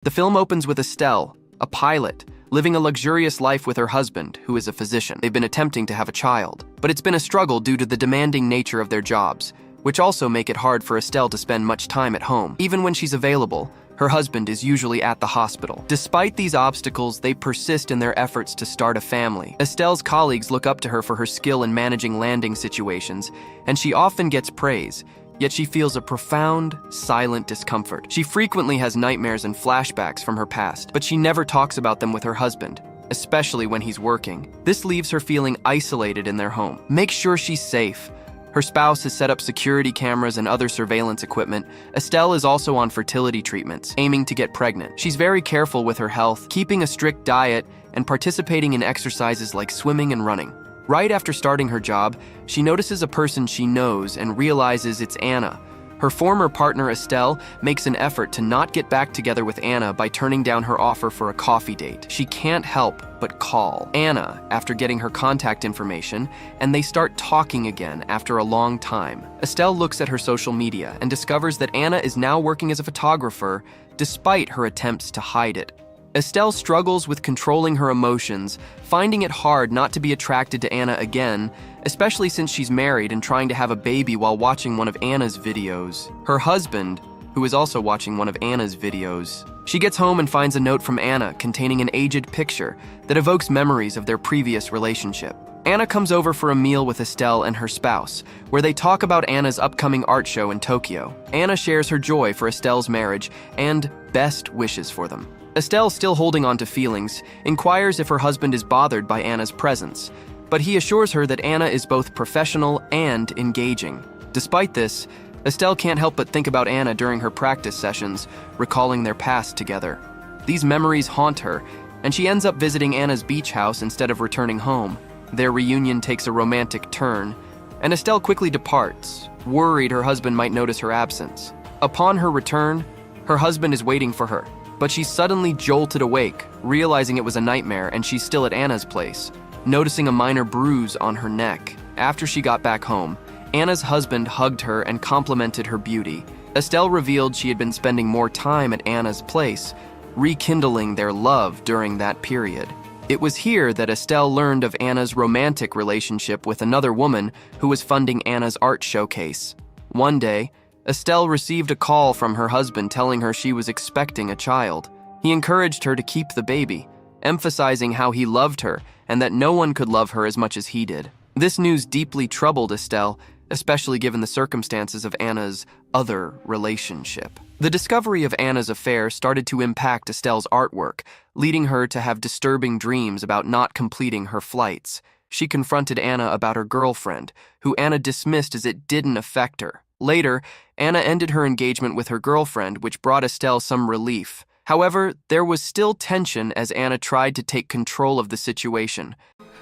The film opens with Estelle, a pilot, living a luxurious life with her husband, who is a physician. They've been attempting to have a child, but it's been a struggle due to the demanding nature of their jobs, which also make it hard for Estelle to spend much time at home. Even when she's available, her husband is usually at the hospital. Despite these obstacles, they persist in their efforts to start a family. Estelle's colleagues look up to her for her skill in managing landing situations, and she often gets praise, yet she feels a profound, silent discomfort. She frequently has nightmares and flashbacks from her past, but she never talks about them with her husband, especially when he's working. This leaves her feeling isolated in their home. Make sure she's safe. Her spouse has set up security cameras and other surveillance equipment. Estelle is also on fertility treatments, aiming to get pregnant. She's very careful with her health, keeping a strict diet and participating in exercises like swimming and running. Right after starting her job, she notices a person she knows and realizes it's Anna. Her former partner, Estelle, makes an effort to not get back together with Anna by turning down her offer for a coffee date. She can't help but call Anna after getting her contact information, and they start talking again after a long time. Estelle looks at her social media and discovers that Anna is now working as a photographer, despite her attempts to hide it. Estelle struggles with controlling her emotions, finding it hard not to be attracted to Anna again, especially since she's married and trying to have a baby while watching one of Anna's videos. Her husband, who is also watching one of Anna's videos. She gets home and finds a note from Anna containing an aged picture that evokes memories of their previous relationship. Anna comes over for a meal with Estelle and her spouse, where they talk about Anna's upcoming art show in Tokyo. Anna shares her joy for Estelle's marriage and best wishes for them. Estelle, still holding on to feelings, inquires if her husband is bothered by Anna's presence, but he assures her that Anna is both professional and engaging. Despite this, Estelle can't help but think about Anna during her practice sessions, recalling their past together. These memories haunt her, and she ends up visiting Anna's beach house instead of returning home. Their reunion takes a romantic turn, and Estelle quickly departs, worried her husband might notice her absence. Upon her return, her husband is waiting for her, but she's suddenly jolted awake, realizing it was a nightmare and she's still at Anna's place, noticing a minor bruise on her neck. After she got back home, Anna's husband hugged her and complimented her beauty. Estelle revealed she had been spending more time at Anna's place, rekindling their love during that period. It was here that Estelle learned of Anna's romantic relationship with another woman who was funding Anna's art showcase. One day, Estelle received a call from her husband telling her she was expecting a child. He encouraged her to keep the baby, emphasizing how he loved her and that no one could love her as much as he did. This news deeply troubled Estelle, especially given the circumstances of Anna's other relationship. The discovery of Anna's affair started to impact Estelle's artwork, leading her to have disturbing dreams about not completing her flights. She confronted Anna about her girlfriend, who Anna dismissed as it didn't affect her. Later, Anna ended her engagement with her girlfriend, which brought Estelle some relief. However, there was still tension as Anna tried to take control of the situation.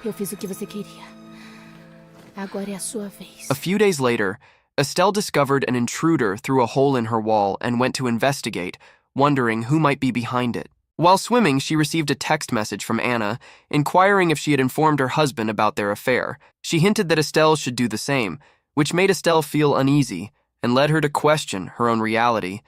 Eu fiz o que você queria. Agora é a sua vez. A few days later, Estelle discovered an intruder through a hole in her wall and went to investigate, wondering who might be behind it. While swimming, she received a text message from Anna, inquiring if she had informed her husband about their affair. She hinted that Estelle should do the same, which made Estelle feel uneasy and led her to question her own reality.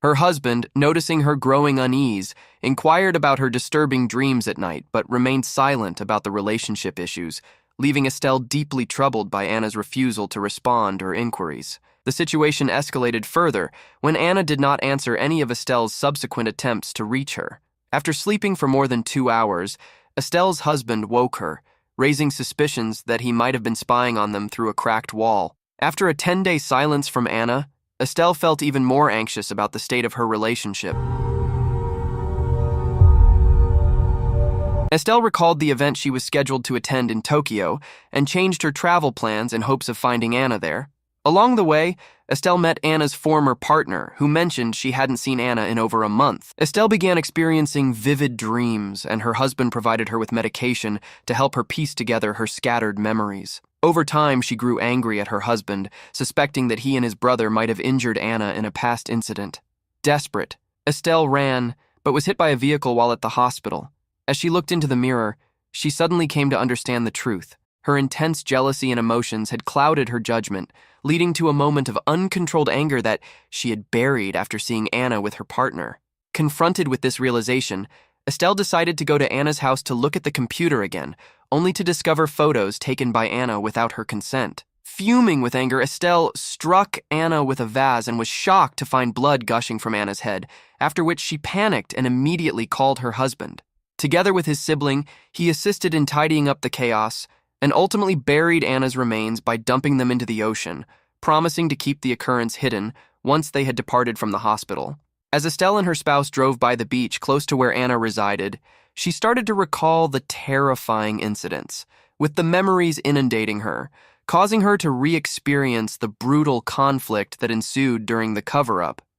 Her husband, noticing her growing unease, inquired about her disturbing dreams at night, but remained silent about the relationship issues, leaving Estelle deeply troubled by Anna's refusal to respond or inquiries. The situation escalated further when Anna did not answer any of Estelle's subsequent attempts to reach her. After sleeping for more than 2 hours, Estelle's husband woke her, raising suspicions that he might have been spying on them through a cracked wall. After a 10-day silence from Anna, Estelle felt even more anxious about the state of her relationship. Estelle recalled the event she was scheduled to attend in Tokyo and changed her travel plans in hopes of finding Anna there. Along the way, Estelle met Anna's former partner, who mentioned she hadn't seen Anna in over a month. Estelle began experiencing vivid dreams, and her husband provided her with medication to help her piece together her scattered memories. Over time, she grew angry at her husband, suspecting that he and his brother might have injured Anna in a past incident. Desperate, Estelle ran, but was hit by a vehicle while at the hospital. As she looked into the mirror, she suddenly came to understand the truth. Her intense jealousy and emotions had clouded her judgment, leading to a moment of uncontrolled anger that she had buried after seeing Anna with her partner. Confronted with this realization, Estelle decided to go to Anna's house to look at the computer again, only to discover photos taken by Anna without her consent. Fuming with anger, Estelle struck Anna with a vase and was shocked to find blood gushing from Anna's head, after which she panicked and immediately called her husband. Together with his sibling, he assisted in tidying up the chaos and ultimately buried Anna's remains by dumping them into the ocean, promising to keep the occurrence hidden once they had departed from the hospital. As Estelle and her spouse drove by the beach close to where Anna resided, she started to recall the terrifying incidents, with the memories inundating her, causing her to re-experience the brutal conflict that ensued during the cover-up.